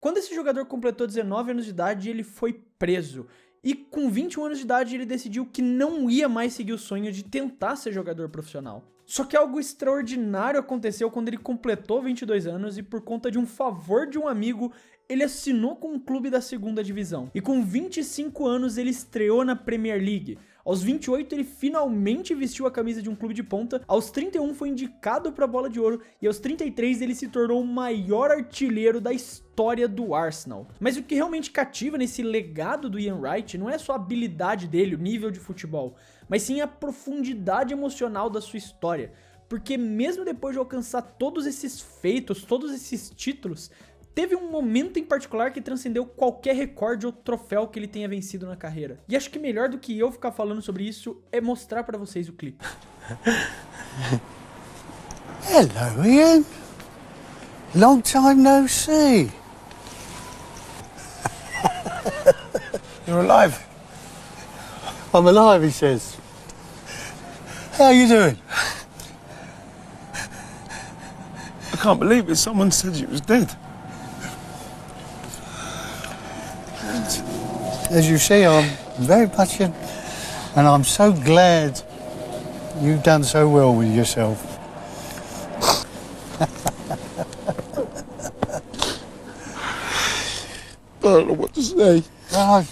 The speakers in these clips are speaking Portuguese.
Quando esse jogador completou 19 anos de idade, ele foi preso. E com 21 anos de idade, ele decidiu que não ia mais seguir o sonho de tentar ser jogador profissional. Só que algo extraordinário aconteceu quando ele completou 22 anos e, por conta de um favor de um amigo, ele assinou com um clube da segunda divisão. E com 25 anos, ele estreou na Premier League. Aos 28, ele finalmente vestiu a camisa de um clube de ponta. Aos 31, foi indicado para a Bola de Ouro. E aos 33, ele se tornou o maior artilheiro da história do Arsenal. Mas o que realmente cativa nesse legado do Ian Wright não é só a habilidade dele, o nível de futebol, mas sim a profundidade emocional da sua história. Porque mesmo depois de alcançar todos esses feitos, todos esses títulos, teve um momento em particular que transcendeu qualquer recorde ou troféu que ele tenha vencido na carreira. E acho que melhor do que eu ficar falando sobre isso é mostrar pra vocês o clipe. Hello, Ian. Long time no see. You're alive. I'm alive, he says. How are you doing? I can't believe it. Someone said you was dead. As you see, I'm very much in, and I'm so glad you've done so well with yourself. I don't know what to say. Ah,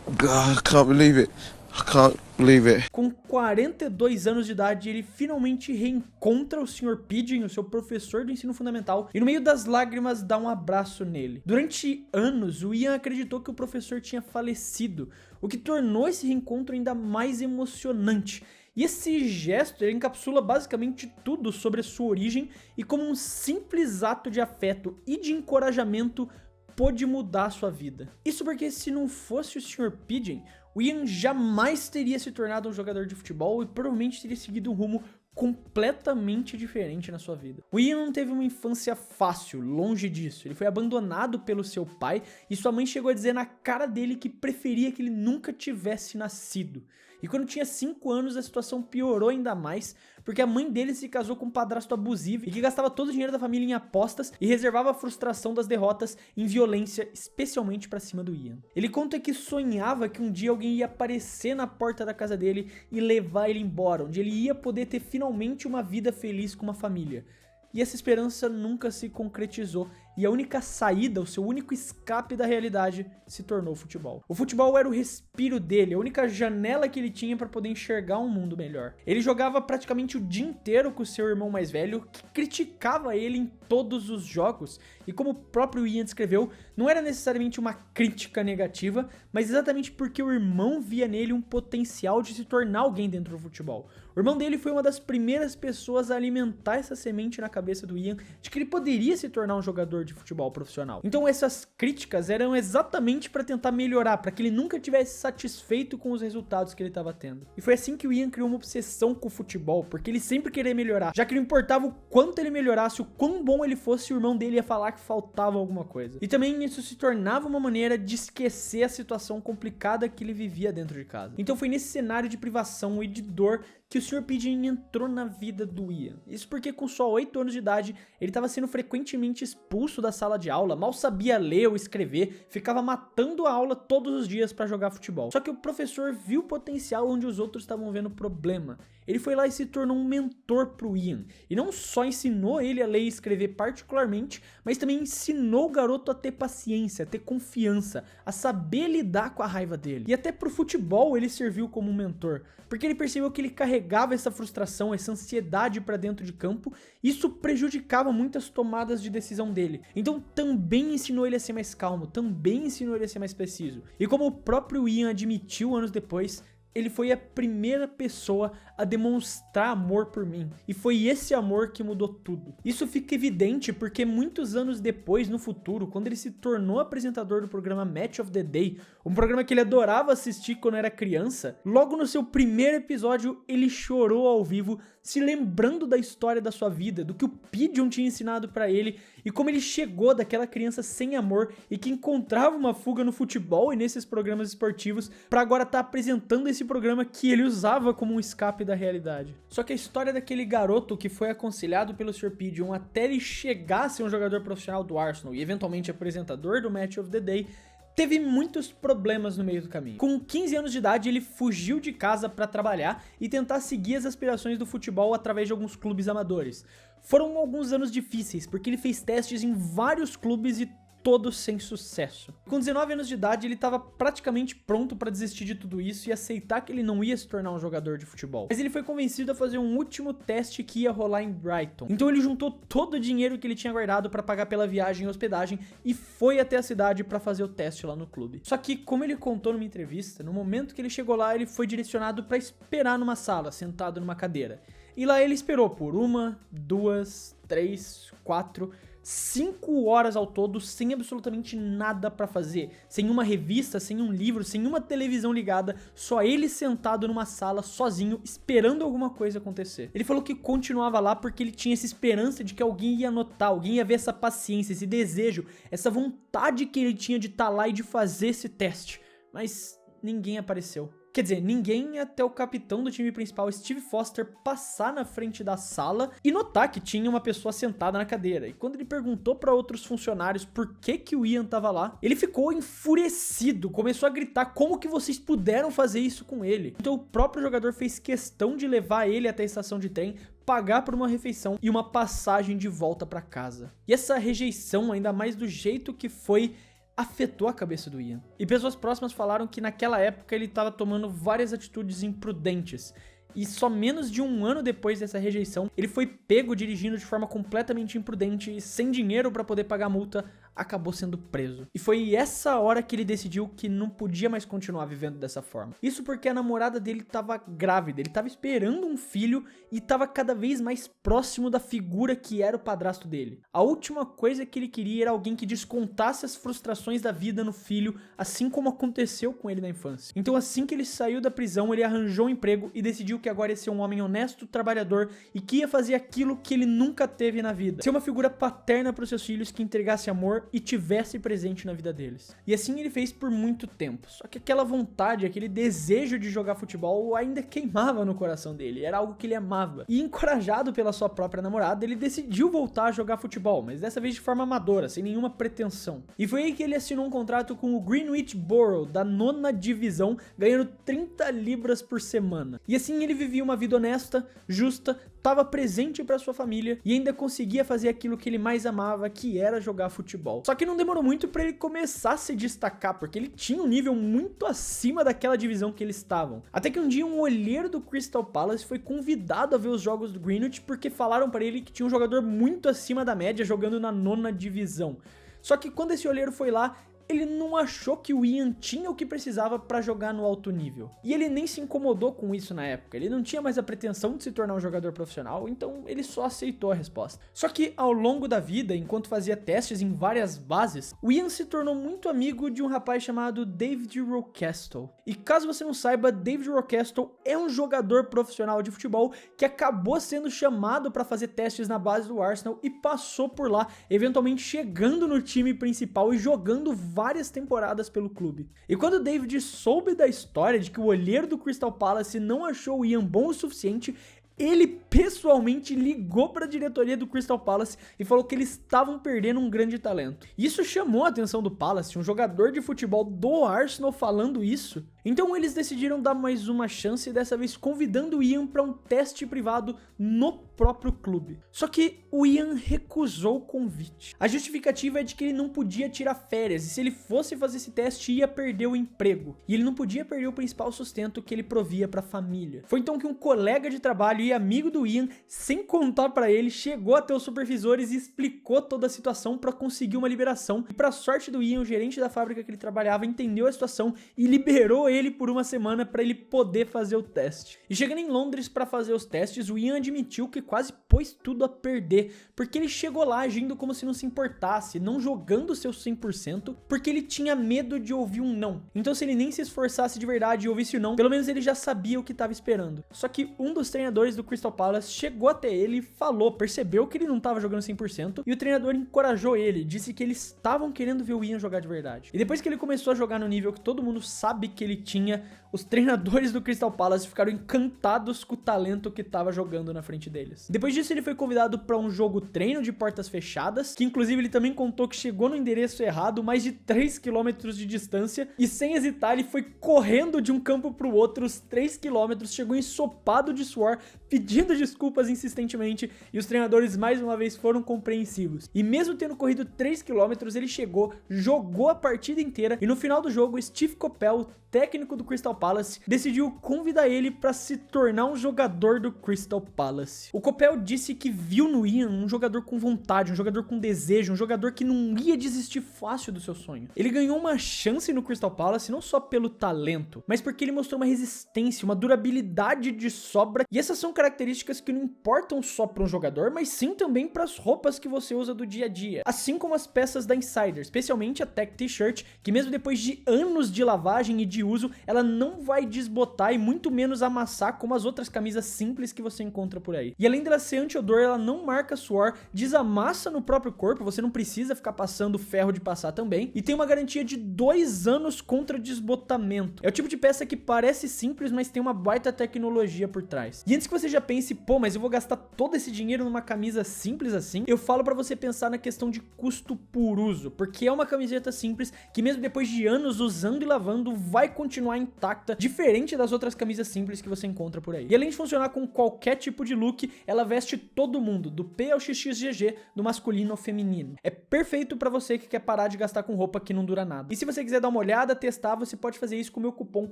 I can't believe it. I can't believe it. Com 42 anos de idade, ele finalmente reencontra o Sr. Pidgeon, o seu professor do ensino fundamental, e no meio das lágrimas dá um abraço nele. Durante anos, o Ian acreditou que o professor tinha falecido, o que tornou esse reencontro ainda mais emocionante. E esse gesto, ele encapsula basicamente tudo sobre a sua origem e como um simples ato de afeto e de encorajamento pôde mudar a sua vida. Isso porque se não fosse o Sr. Pidgeon, o Ian jamais teria se tornado um jogador de futebol e provavelmente teria seguido um rumo completamente diferente na sua vida. O Ian não teve uma infância fácil, longe disso. Ele foi abandonado pelo seu pai e sua mãe chegou a dizer na cara dele que preferia que ele nunca tivesse nascido. E quando tinha 5 anos, a situação piorou ainda mais, porque a mãe dele se casou com um padrasto abusivo e que gastava todo o dinheiro da família em apostas e reservava a frustração das derrotas em violência, especialmente pra cima do Ian. Ele conta que sonhava que um dia alguém ia aparecer na porta da casa dele e levar ele embora, onde ele ia poder ter finalmente uma vida feliz com uma família. E essa esperança nunca se concretizou, e a única saída, o seu único escape da realidade, se tornou o futebol. O futebol era o respiro dele, a única janela que ele tinha para poder enxergar um mundo melhor. Ele jogava praticamente o dia inteiro com o seu irmão mais velho, que criticava ele em todos os jogos, e como o próprio Ian descreveu, não era necessariamente uma crítica negativa, mas exatamente porque o irmão via nele um potencial de se tornar alguém dentro do futebol. O irmão dele foi uma das primeiras pessoas a alimentar essa semente na cabeça do Ian de que ele poderia se tornar um jogador de futebol profissional. Então essas críticas eram exatamente para tentar melhorar, para que ele nunca tivesse satisfeito com os resultados que ele estava tendo. E foi assim que o Ian criou uma obsessão com o futebol, porque ele sempre queria melhorar, já que não importava o quanto ele melhorasse, o quão bom ele fosse, o irmão dele ia falar que faltava alguma coisa. E também isso se tornava uma maneira de esquecer a situação complicada que ele vivia dentro de casa. Então foi nesse cenário de privação e de dor que o Sr. Pidgeon entrou na vida do Ian. Isso porque com só 8 anos de idade, ele estava sendo frequentemente expulso da sala de aula, mal sabia ler ou escrever, ficava matando a aula todos os dias para jogar futebol. Só que o professor viu o potencial onde os outros estavam vendo problema. Ele foi lá e se tornou um mentor pro Ian. E não só ensinou ele a ler e escrever particularmente, mas também ensinou o garoto a ter paciência, a ter confiança, a saber lidar com a raiva dele. E até pro futebol ele serviu como um mentor, porque ele percebeu que ele carregava essa frustração, essa ansiedade pra dentro de campo, e isso prejudicava muitas tomadas de decisão dele. Então também ensinou ele a ser mais calmo, também ensinou ele a ser mais preciso. E como o próprio Ian admitiu anos depois, ele foi a primeira pessoa a demonstrar amor por mim. E foi esse amor que mudou tudo. Isso fica evidente porque muitos anos depois, no futuro, quando ele se tornou apresentador do programa Match of the Day, um programa que ele adorava assistir quando era criança, logo no seu primeiro episódio, ele chorou ao vivo se lembrando da história da sua vida, do que o Pigeon tinha ensinado pra ele e como ele chegou daquela criança sem amor e que encontrava uma fuga no futebol e nesses programas esportivos pra agora estar apresentando esse programa que ele usava como um escape da realidade. Só que a história daquele garoto que foi aconselhado pelo Sr. Pigeon até ele chegar a ser um jogador profissional do Arsenal e eventualmente apresentador do Match of the Day teve muitos problemas no meio do caminho. Com 15 anos de idade, ele fugiu de casa para trabalhar e tentar seguir as aspirações do futebol através de alguns clubes amadores. Foram alguns anos difíceis, porque ele fez testes em vários clubes e todos sem sucesso. Com 19 anos de idade, ele estava praticamente pronto para desistir de tudo isso e aceitar que ele não ia se tornar um jogador de futebol. Mas ele foi convencido a fazer um último teste que ia rolar em Brighton. Então ele juntou todo o dinheiro que ele tinha guardado para pagar pela viagem e hospedagem e foi até a cidade para fazer o teste lá no clube. Só que, como ele contou numa entrevista, no momento que ele chegou lá, ele foi direcionado para esperar numa sala, sentado numa cadeira. E lá ele esperou por 1, 2, 3, 4... 5 horas ao todo, sem absolutamente nada pra fazer, sem uma revista, sem um livro, sem uma televisão ligada, só ele sentado numa sala, sozinho, esperando alguma coisa acontecer. Ele falou que continuava lá porque ele tinha essa esperança de que alguém ia notar, alguém ia ver essa paciência, esse desejo, essa vontade que ele tinha de estar lá e de fazer esse teste, mas ninguém apareceu. Quer dizer, ninguém até o capitão do time principal, Steve Foster, passar na frente da sala e notar que tinha uma pessoa sentada na cadeira. E quando ele perguntou para outros funcionários por que o Ian tava lá, ele ficou enfurecido, começou a gritar como que vocês puderam fazer isso com ele. Então o próprio jogador fez questão de levar ele até a estação de trem, pagar por uma refeição e uma passagem de volta para casa. E essa rejeição, ainda mais do jeito que foi, afetou a cabeça do Ian. E pessoas próximas falaram que naquela época ele estava tomando várias atitudes imprudentes. E só menos de 1 ano depois dessa rejeição, ele foi pego dirigindo de forma completamente imprudente e sem dinheiro para poder pagar a multa, acabou sendo preso. E foi essa hora que ele decidiu que não podia mais continuar vivendo dessa forma. Isso porque a namorada dele estava grávida, ele estava esperando um filho e estava cada vez mais próximo da figura que era o padrasto dele. A última coisa que ele queria era alguém que descontasse as frustrações da vida no filho, assim como aconteceu com ele na infância. Então assim que ele saiu da prisão, ele arranjou um emprego e decidiu que agora ia ser um homem honesto, trabalhador e que ia fazer aquilo que ele nunca teve na vida. Ser uma figura paterna para os seus filhos que entregasse amor e tivesse presente na vida deles. E assim ele fez por muito tempo. Só que aquela vontade, aquele desejo de jogar futebol ainda queimava no coração dele. Era algo que ele amava. E encorajado pela sua própria namorada, ele decidiu voltar a jogar futebol, mas dessa vez de forma amadora, sem nenhuma pretensão. E foi aí que ele assinou um contrato com o Greenwich Borough, da 9ª divisão, ganhando 30 libras por semana. E assim ele vivia uma vida honesta, justa, estava presente para sua família e ainda conseguia fazer aquilo que ele mais amava, que era jogar futebol. Só que não demorou muito para ele começar a se destacar, porque ele tinha um nível muito acima daquela divisão que eles estavam. Até que um dia um olheiro do Crystal Palace foi convidado a ver os jogos do Greenwich porque falaram para ele que tinha um jogador muito acima da média jogando na 9ª divisão. Só que quando esse olheiro foi lá, ele não achou que o Ian tinha o que precisava para jogar no alto nível. E ele nem se incomodou com isso na época. Ele não tinha mais a pretensão de se tornar um jogador profissional, então ele só aceitou a resposta. Só que ao longo da vida, enquanto fazia testes em várias bases, o Ian se tornou muito amigo de um rapaz chamado David Rocastle. E caso você não saiba, David Rocastle é um jogador profissional de futebol que acabou sendo chamado para fazer testes na base do Arsenal e passou por lá, eventualmente chegando no time principal e jogando várias temporadas pelo clube. E quando o David soube da história de que o olheiro do Crystal Palace não achou o Ian bom o suficiente, ele pessoalmente ligou para a diretoria do Crystal Palace e falou que eles estavam perdendo um grande talento. Isso chamou a atenção do Palace, um jogador de futebol do Arsenal falando isso. Então eles decidiram dar mais uma chance, dessa vez convidando o Ian para um teste privado no próprio clube. Só que o Ian recusou o convite. A justificativa é de que ele não podia tirar férias e se ele fosse fazer esse teste ia perder o emprego. E ele não podia perder o principal sustento que ele provia para a família. Foi então que um colega de trabalho e amigo do Ian, sem contar para ele, chegou até os supervisores e explicou toda a situação para conseguir uma liberação. E para sorte do Ian, o gerente da fábrica que ele trabalhava entendeu a situação e liberou ele por uma semana para ele poder fazer o teste. E chegando em Londres para fazer os testes, o Ian admitiu que quase pôs tudo a perder, porque ele chegou lá agindo como se não se importasse, não jogando seu 100%, porque ele tinha medo de ouvir um não. Então se ele nem se esforçasse de verdade e ouvisse o não, pelo menos ele já sabia o que estava esperando. Só que um dos treinadores do Crystal Palace chegou até ele e falou, percebeu que ele não estava jogando 100% e o treinador encorajou ele, disse que eles estavam querendo ver o Ian jogar de verdade. E depois que ele começou a jogar no nível que todo mundo sabe que ele tinha, os treinadores do Crystal Palace ficaram encantados com o talento que estava jogando na frente deles. Depois disso ele foi convidado para um jogo treino de portas fechadas, que inclusive ele também contou que chegou no endereço errado, mais de 3 km de distância, e sem hesitar ele foi correndo de um campo para o outro os 3 km, chegou ensopado de suor, pedindo desculpas insistentemente, e os treinadores mais uma vez foram compreensivos. E mesmo tendo corrido 3 km, ele chegou, jogou a partida inteira, e no final do jogo, Steve Coppell, técnico do Crystal Palace, decidiu convidar ele para se tornar um jogador do Crystal Palace. O Coppell disse que viu no Ian um jogador com vontade, um jogador com desejo, um jogador que não ia desistir fácil do seu sonho. Ele ganhou uma chance no Crystal Palace não só pelo talento, mas porque ele mostrou uma resistência, uma durabilidade de sobra, e essas são características que não importam só para um jogador, mas sim também para as roupas que você usa do dia a dia, assim como as peças da Insider, especialmente a Tech T-shirt, que mesmo depois de anos de lavagem e de uso, ela não vai desbotar e muito menos amassar como as outras camisas simples que você encontra por aí. E além dela ser anti-odor, ela não marca suor, desamassa no próprio corpo, você não precisa ficar passando ferro de passar também, e tem uma garantia de 2 anos contra desbotamento. É o tipo de peça que parece simples, mas tem uma baita tecnologia por trás. E antes que você já pense, pô, mas eu vou gastar todo esse dinheiro numa camisa simples assim, eu falo pra você pensar na questão de custo por uso, porque é uma camiseta simples que mesmo depois de anos usando e lavando, vai continuar intacta, diferente das outras camisas simples que você encontra por aí. E além de funcionar com qualquer tipo de look, ela veste todo mundo, do P ao XXGG, do masculino ao feminino. É perfeito pra você que quer parar de gastar com roupa que não dura nada. E se você quiser dar uma olhada, testar, você pode fazer isso com o meu cupom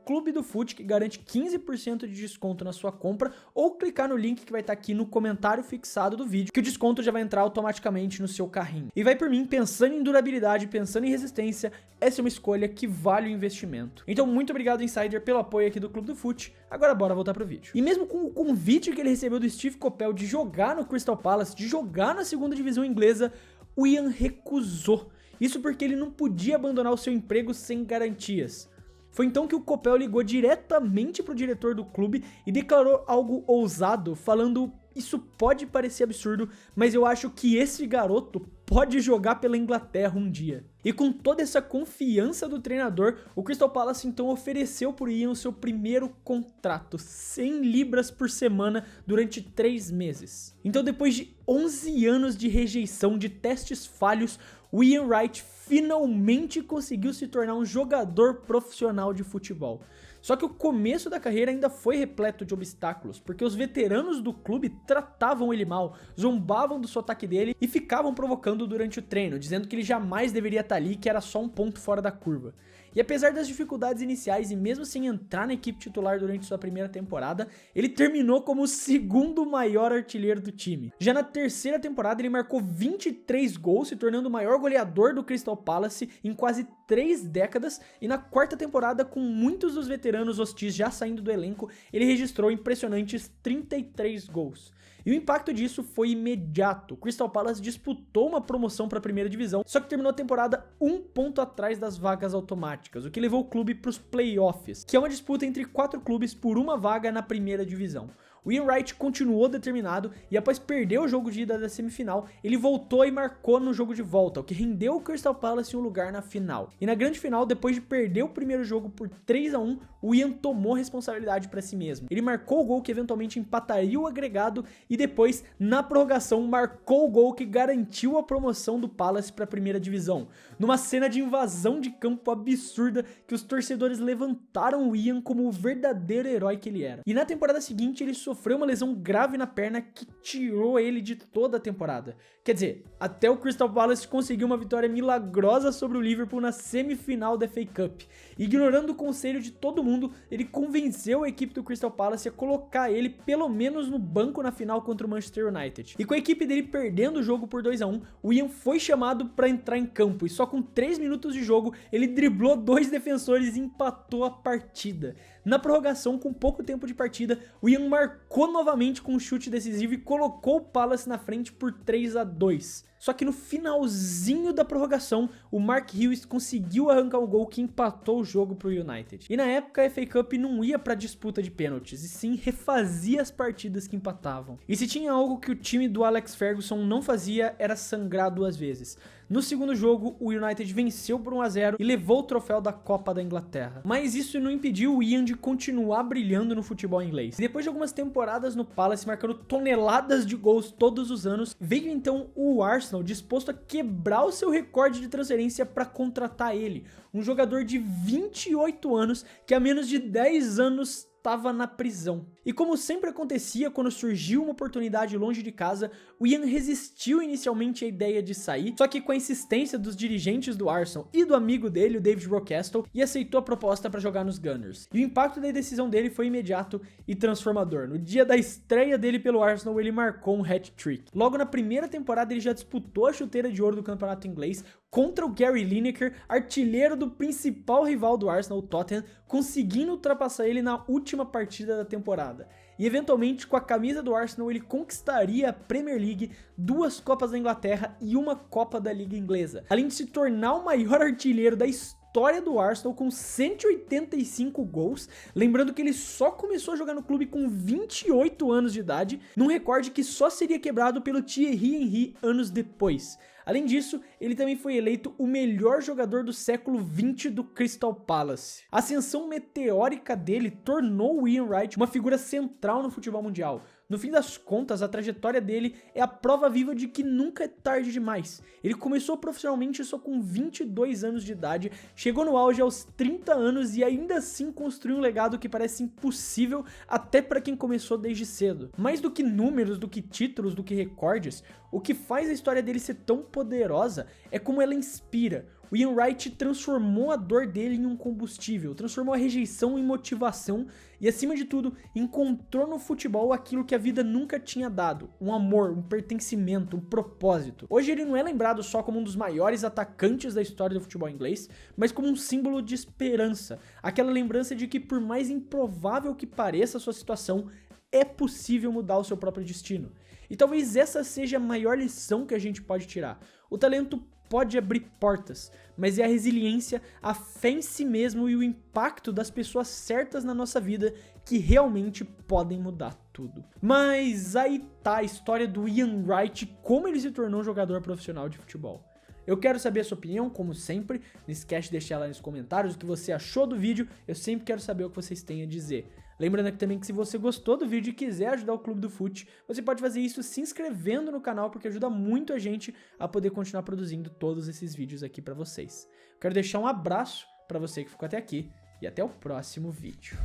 Clube do Fute, que garante 15% de desconto na sua compra, ou clicar no link que vai estar aqui no comentário fixado do vídeo, que o desconto já vai entrar automaticamente no seu carrinho. E vai por mim, pensando em durabilidade, pensando em resistência, essa é uma escolha que vale o investimento. Então muito obrigado Insider pelo apoio aqui do Clube do Fute. Agora bora voltar pro vídeo. E mesmo com o convite que ele recebeu do Steve Coppell de jogar no Crystal Palace, de jogar na segunda divisão inglesa, o Ian recusou. Isso porque ele não podia abandonar o seu emprego sem garantias. Foi então que o Coppell ligou diretamente pro diretor do clube e declarou algo ousado, falando: isso pode parecer absurdo, mas eu acho que esse garoto pode jogar pela Inglaterra um dia. E com toda essa confiança do treinador, o Crystal Palace então ofereceu por Ian o seu primeiro contrato, 100 libras por semana durante 3 meses. Então depois de 11 anos de rejeição, de testes falhos, o Ian Wright finalmente conseguiu se tornar um jogador profissional de futebol. Só que o começo da carreira ainda foi repleto de obstáculos, porque os veteranos do clube tratavam ele mal, zombavam do sotaque dele e ficavam provocando durante o treino, dizendo que ele jamais deveria estar ali, que era só um ponto fora da curva. E apesar das dificuldades iniciais e mesmo sem entrar na equipe titular durante sua primeira temporada, ele terminou como o 2º maior artilheiro do time. Já na terceira temporada ele marcou 23 gols, se tornando o maior goleador do Crystal Palace em quase 3 décadas, e na 4ª temporada, com muitos dos veteranos hostis já saindo do elenco, ele registrou impressionantes 33 gols. E o impacto disso foi imediato. O Crystal Palace disputou uma promoção para a primeira divisão, só que terminou a temporada 1 ponto atrás das vagas automáticas, o que levou o clube para os playoffs, que é uma disputa entre 4 clubes por uma vaga na primeira divisão. O Ian Wright continuou determinado e após perder o jogo de ida da semifinal, ele voltou e marcou no jogo de volta, o que rendeu o Crystal Palace um lugar na final. E na grande final, depois de perder o primeiro jogo por 3-1, o Ian tomou responsabilidade para si mesmo. Ele marcou o gol que eventualmente empataria o agregado e depois, na prorrogação, marcou o gol que garantiu a promoção do Palace para a primeira divisão. Numa cena de invasão de campo absurda que os torcedores levantaram o Ian como o verdadeiro herói que ele era. E na temporada seguinte, ele sofreu uma lesão grave na perna que tirou ele de toda a temporada. Quer dizer, até o Crystal Palace conseguiu uma vitória milagrosa sobre o Liverpool na semifinal da FA Cup. Ignorando o conselho de todo mundo, ele convenceu a equipe do Crystal Palace a colocar ele pelo menos no banco na final contra o Manchester United. E com a equipe dele perdendo o jogo por 2-1, o Ian foi chamado para entrar em campo e só com 3 minutos de jogo ele driblou 2 defensores e empatou a partida. Na prorrogação, com pouco tempo de partida, o Ian marcou novamente com um chute decisivo e colocou o Palace na frente por 3-2. Só que no finalzinho da prorrogação, o Mark Hughes conseguiu arrancar o gol que empatou o jogo pro United. E na época a FA Cup não ia pra disputa de pênaltis, e sim refazia as partidas que empatavam. E se tinha algo que o time do Alex Ferguson não fazia, era sangrar 2 vezes. No segundo jogo, o United venceu por 1-0 e levou o troféu da Copa da Inglaterra. Mas isso não impediu o Ian de continuar brilhando no futebol inglês. E depois de algumas temporadas no Palace, marcando toneladas de gols todos os anos, veio então o Arsenal disposto a quebrar o seu recorde de transferência para contratar ele. Um jogador de 28 anos que há menos de 10 anos estava na prisão. E como sempre acontecia quando surgiu uma oportunidade longe de casa, o Ian resistiu inicialmente à ideia de sair, só que com a insistência dos dirigentes do Arsenal e do amigo dele, o David Rocastle, e aceitou a proposta para jogar nos Gunners. E o impacto da decisão dele foi imediato e transformador. No dia da estreia dele pelo Arsenal, ele marcou um hat-trick. Logo na primeira temporada, ele já disputou a chuteira de ouro do campeonato inglês contra o Gary Lineker, artilheiro do principal rival do Arsenal, o Tottenham, conseguindo ultrapassar ele na última partida da temporada. E eventualmente, com a camisa do Arsenal, ele conquistaria a Premier League, 2 Copas da Inglaterra e 1 Copa da Liga Inglesa, além de se tornar o maior artilheiro da história do Arsenal com 185 gols, lembrando que ele só começou a jogar no clube com 28 anos de idade, num recorde que só seria quebrado pelo Thierry Henry anos depois. Além disso, ele também foi eleito o melhor jogador do século XX do Crystal Palace. A ascensão meteórica dele tornou o Ian Wright uma figura central no futebol mundial. No fim das contas, a trajetória dele é a prova viva de que nunca é tarde demais. Ele começou profissionalmente só com 22 anos de idade, chegou no auge aos 30 anos e ainda assim construiu um legado que parece impossível até para quem começou desde cedo. Mais do que números, do que títulos, do que recordes, o que faz a história dele ser tão poderosa é como ela inspira. O Ian Wright transformou a dor dele em um combustível, transformou a rejeição em motivação e, acima de tudo, encontrou no futebol aquilo que a vida nunca tinha dado: um amor, um pertencimento, um propósito. Hoje ele não é lembrado só como um dos maiores atacantes da história do futebol inglês, mas como um símbolo de esperança, aquela lembrança de que, por mais improvável que pareça a sua situação, é possível mudar o seu próprio destino. E talvez essa seja a maior lição que a gente pode tirar. O talento pode abrir portas, mas é a resiliência, a fé em si mesmo e o impacto das pessoas certas na nossa vida que realmente podem mudar tudo. Mas aí tá a história do Ian Wright, como ele se tornou um jogador profissional de futebol. Eu quero saber a sua opinião, como sempre. Não esquece de deixar lá nos comentários o que você achou do vídeo. Eu sempre quero saber o que vocês têm a dizer. Lembrando aqui também que se você gostou do vídeo e quiser ajudar o Clube do Fute, você pode fazer isso se inscrevendo no canal, porque ajuda muito a gente a poder continuar produzindo todos esses vídeos aqui pra vocês. Quero deixar um abraço pra você que ficou até aqui e até o próximo vídeo.